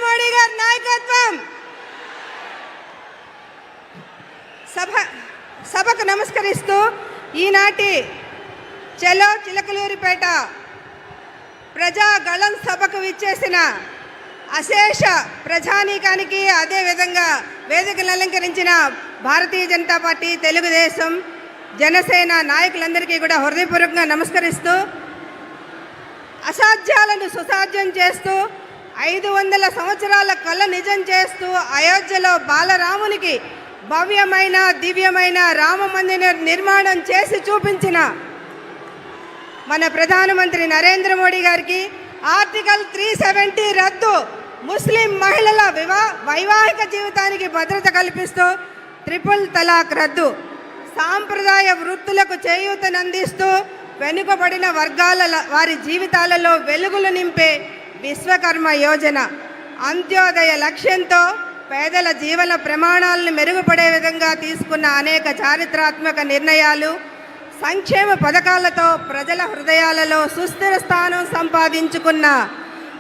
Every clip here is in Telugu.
మోడీ గారి నాయకత్వం. సభకు నమస్కరిస్తూ ఈనాటి చలో చిలకలూరిపేట ప్రజాగళం సభకు విచ్చేసిన అశేష ప్రజానీకానికి, అదేవిధంగా వేదికలు అలంకరించిన భారతీయ జనతా పార్టీ, తెలుగుదేశం, జనసేన నాయకులందరికీ కూడా హృదయపూర్వకంగా నమస్కరిస్తూ, అసాధ్యాలను సుసాధ్యం చేస్తూ 500 సంవత్సరాల కళ నిజం చేస్తూ అయోధ్యలో బాలరామునికి భవ్యమైన దివ్యమైన రామ మందిర నిర్మాణం చేసి చూపించిన మన ప్రధానమంత్రి నరేంద్ర మోడీ గారికి ఆర్టికల్ 370 రద్దు, ముస్లిం మహిళల వైవాహిక జీవితానికి భద్రత కల్పిస్తూ ట్రిపుల్ తలాక్ రద్దు, సాంప్రదాయ వృత్తులకు చేయూతనందిస్తూ వెనుకబడిన వర్గాల వారి జీవితాలలో వెలుగులు నింపే విశ్వకర్మ యోజన, అంత్యోదయ లక్ష్యంతో పేదల జీవన ప్రమాణాలను మెరుగుపడే విధంగా తీసుకున్న అనేక చారిత్రాత్మక నిర్ణయాలు, సంక్షేమ పథకాలతో ప్రజల హృదయాలలో సుస్థిర స్థానం సంపాదించుకున్న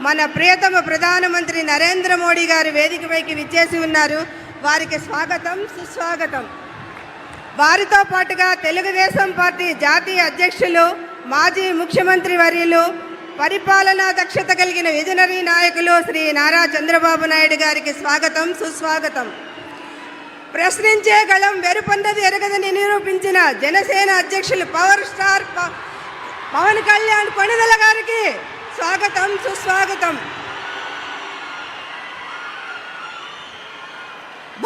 మన ప్రియతమ ప్రధానమంత్రి నరేంద్ర మోడీ గారు వేదికపైకి విచ్చేసి ఉన్నారు. వారికి స్వాగతం, సుస్వాగతం. వారితో పాటుగా తెలుగుదేశం పార్టీ జాతీయ అధ్యక్షులు, మాజీ ముఖ్యమంత్రి వర్యులు, పరిపాలనా దక్షత కలిగిన విజనరీ నాయకులు శ్రీ నారా చంద్రబాబు నాయుడు గారికి స్వాగతం, సుస్వాగతం. ప్రశ్నించే గళం వెరుపొందది ఎరగదని నిరూపించిన జనసేన అధ్యక్షులు పవర్ స్టార్ పవన్ కళ్యాణ్ కొణిదెల గారికి స్వాగతం, సుస్వాగతం.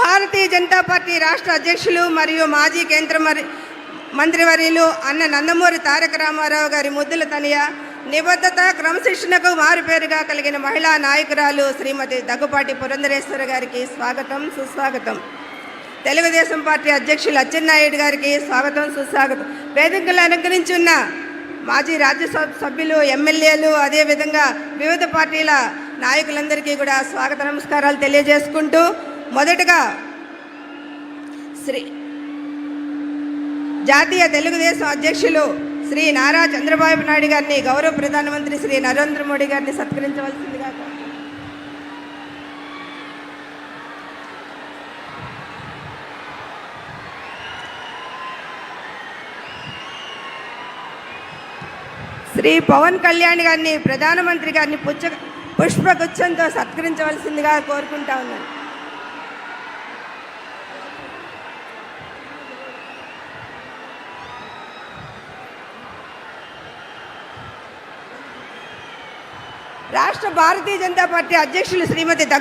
భారతీయ జనతా పార్టీ రాష్ట్ర అధ్యక్షులు మరియు మాజీ కేంద్ర మంత్రివర్యులు అన్న నందమూరి తారక రామారావు గారి ముద్దుల తనయ, నిబద్ధత క్రమశిక్షణకు మారుపేరుగా కలిగిన మహిళా నాయకురాలు శ్రీమతి దగ్గుపాటి పురంధరేశ్వరి గారికి స్వాగతం, సుస్వాగతం. తెలుగుదేశం పార్టీ అధ్యక్షులు అచ్చెన్నాయుడు గారికి స్వాగతం, సుస్వాగతం. వేదికలు అలంకరించి ఉన్న మాజీ రాజ్యసభ సభ్యులు, ఎమ్మెల్యేలు, అదేవిధంగా వివిధ పార్టీల నాయకులందరికీ కూడా స్వాగత నమస్కారాలు తెలియజేసుకుంటూ, మొదటగా జాతీయ తెలుగుదేశం అధ్యక్షులు శ్రీ నారా చంద్రబాబు నాయుడు గారిని, గౌరవ ప్రధానమంత్రి శ్రీ నరేంద్ర మోడీ గారిని సత్కరించవలసిందిగా. శ్రీ పవన్ కళ్యాణ్ గారిని, ప్రధానమంత్రి గారిని పుష్పగుచ్చంతో సత్కరించవలసిందిగా కోరుకుంటా ఉన్నాను. రాష్ట్ర భారతీయ జనతా పార్టీ అధ్యక్షులు శ్రీమతి